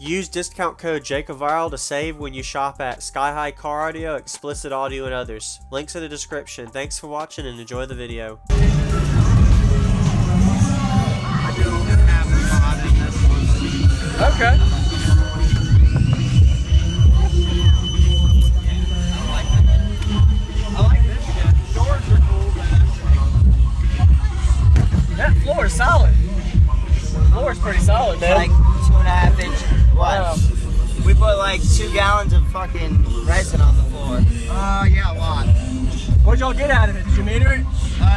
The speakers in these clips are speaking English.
Use discount code JACOVIRAL to save when you shop at Sky High Car Audio, Explicit Audio, and others. Links in the description. Thanks for watching and enjoy the video. Okay. That floor is solid. The floor is pretty solid, man. Like 2.5 inch. What? Wow. We put like 2 gallons of fucking resin on the floor. Yeah, a lot. What'd y'all get out of it? Did you meter it?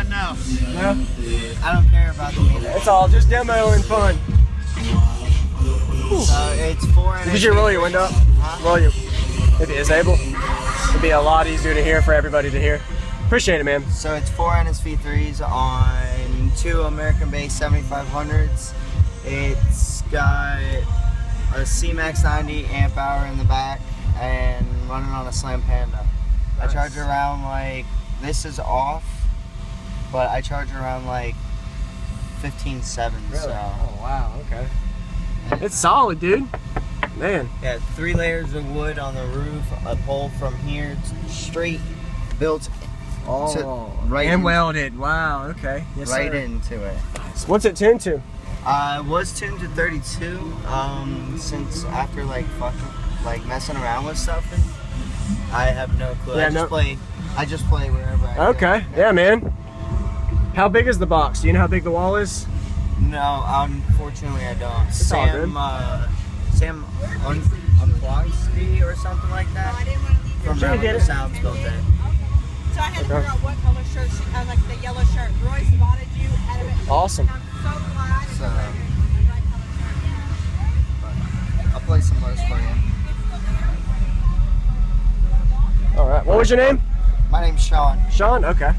No. No? I don't care about the meter. It's all just demo and fun. So it's 4 inch. Did you roll your window up? Roll your, if it is able. It'd be a lot easier to hear for everybody to hear. Appreciate it, man. So it's 4 NSV3s on 2 American-based 7500s. It's got a CMAX 90 amp hour in the back and running on a Slam Panda. Nice. I charge around like, this is off, but I charge around like 15.7. Really? So. Oh wow, okay. It's solid, dude. Man. Yeah, 3 layers of wood on the roof, a pole from here straight built right and welded. Wow, okay. Yes, right sir. into it. What's it tuned to? It was tuned to 32. Since after like messing around with stuff, I have no clue. Yeah, I just play wherever I go. Okay, yeah, man. How big is the box? Do you know how big the wall is? No, unfortunately I don't. It's all good. Sam Unplugged me or something like that. From Relevant Sounds built it. So I had to figure out what color shirt she had, like the yellow shirt. Roy spotted you out of it. Awesome. I'm so glad. So, I'll play some lows for you. All right. What was your name? My name's Shawn. Shawn. Okay.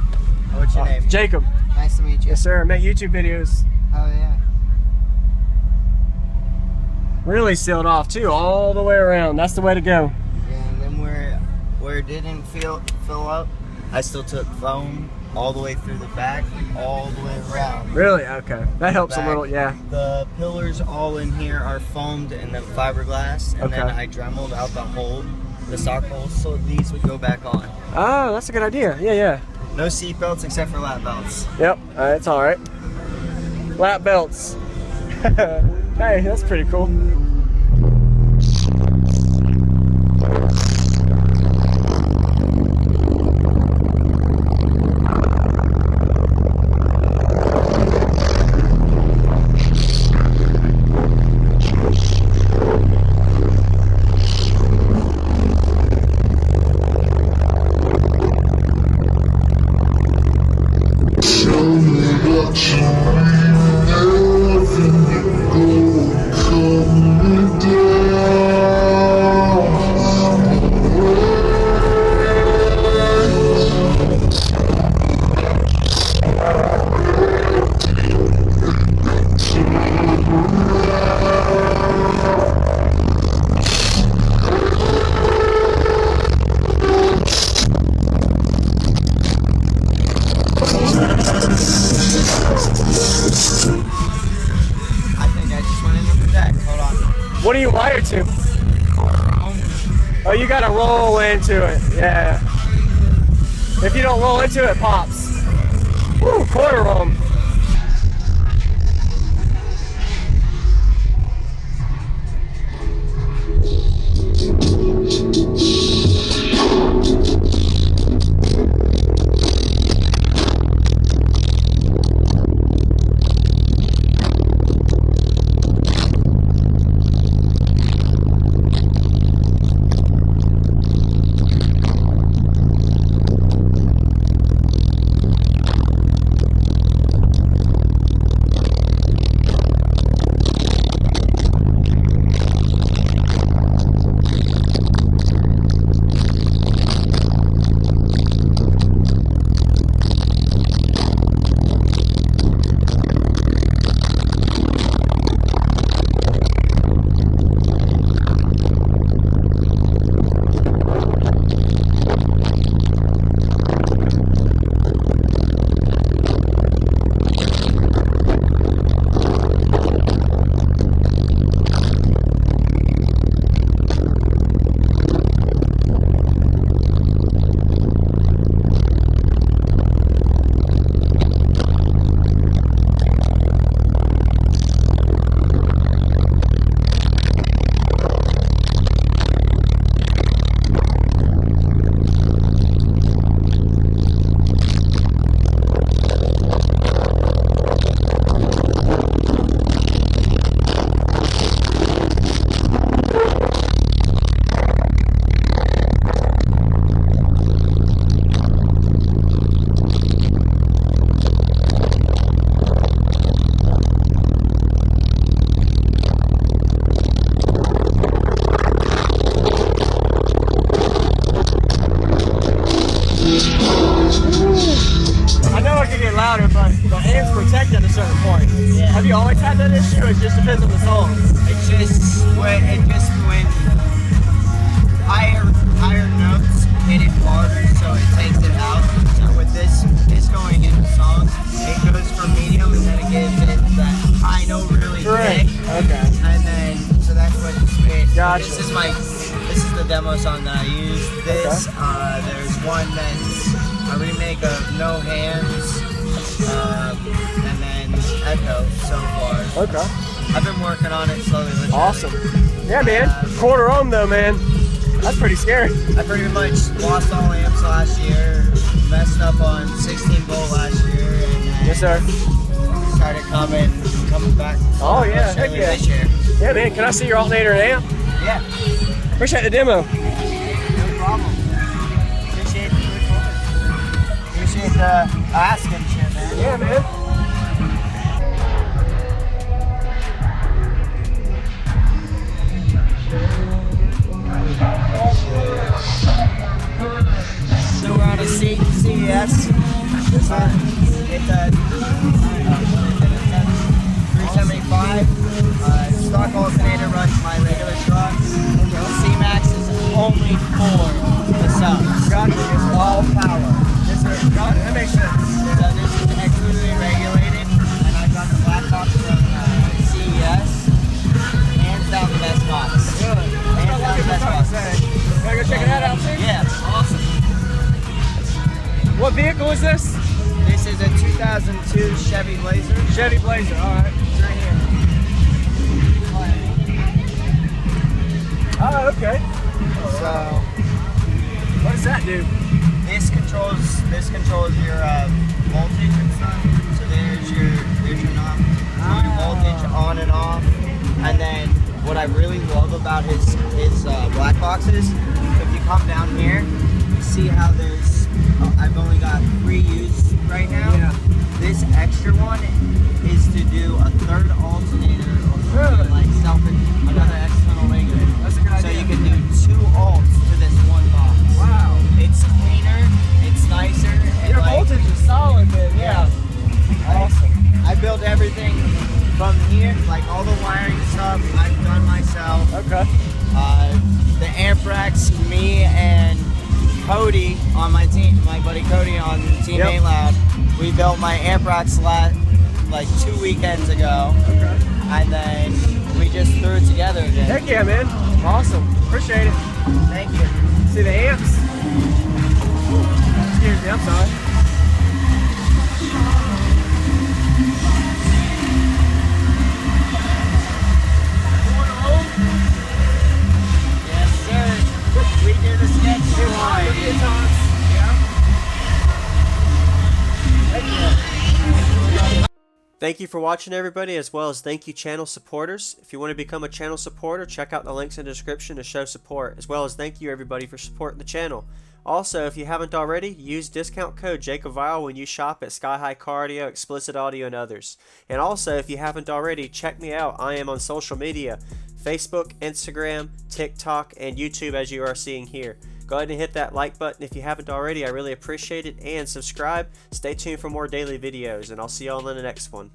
What's your name? Jacob. Nice to meet you. Yes, sir. I make YouTube videos. Oh yeah. Really sealed off too, all the way around. That's the way to go. Yeah, and then where it didn't fill up, I still took foam all the way through the back, all the way around. Really? Okay. That helps a little, yeah. The pillars all in here are foamed and then fiberglass, and then I dremeled out the stock holes, so these would go back on. Oh, that's a good idea. Yeah, yeah. No seat belts except for lap belts. Yep, it's all right. Lap belts. Hey, that's pretty cool. What are you wired to? Oh, you gotta roll into it. Yeah. If you don't roll into it, it pops. Woo, quarter ohm. get louder, but the amps protect at a certain point. Yeah. Have you always had that issue? It just depends on the song. It's just when higher notes hit it harder, so it takes it out. So with this going into songs, it goes from medium and then it gives it that high note really Great. thick. Okay. And then so that's what the spit. Gotcha. This is the demo song that I used. This there's one that's a remake of No Hands, and then Echo so far. Okay. I've been working on it slowly. But Awesome. Yeah, man. Quarter ohm though, man. That's pretty scary. I pretty much lost all amps last year, messed up on 16 volt last year, and then Yes, sir. started coming back. Oh, yeah. Heck yeah. This year. Yeah, man. Can I see your alternator and amp? Yeah. Appreciate the demo. No problem. Appreciate the recording. Appreciate the asking shit, man. Yeah, man. So we're on a CES. It's a 375. Stock alternator runs my regular truck. CMAX is only for the subs. Gotcha. It's all power. Yes, sir. Got it. That makes sense. So this is extremely regulated, and I got the black box from CES. Hands down the best box. Really? Hands down the best box. Wanna go check that out too? Yeah, awesome. What vehicle is this? This is a 2002 Chevy Blazer. Chevy Blazer. All right. It's right here. Oh, okay. So What does that do? this controls your voltage and stuff. So there's your knob. So your voltage on and off. And then what I really love about his black boxes, if you come down here, you see how I've only got 3 used right now. Yeah. This extra one is to do a third alternator or Really? like another external regulator. That's a good So idea. you can do 2 alts to this one box. Wow. It's cleaner, it's nicer, and Your voltage is solid, man. Yeah. Awesome. I built everything from here, like all the wiring stuff I've done myself. Okay. The amp racks, me and Cody on my team, my buddy Cody on Team Yep. AINTLOUD, we built my amp racks like 2 weekends ago, Okay. and then we just threw it together again. Heck yeah, man. Awesome. Appreciate it. Thank you. See the amps? Excuse me, I'm sorry. Yes, sir. We do the sketch too. Thank you for watching, everybody, as well as thank you channel supporters. If you want to become a channel supporter, check out the links in the description to show support, as well as thank you everybody for supporting the channel. Also, if you haven't already, use discount code JACOBVIRAL when you shop at Sky High Car Audio, Explicit Audio, and others. And also, if you haven't already, check me out. I am on social media, Facebook, Instagram, TikTok, and YouTube, as you are seeing here. Go ahead and hit that like button if you haven't already. I really appreciate it. And subscribe. Stay tuned for more daily videos, and I'll see y'all in the next one.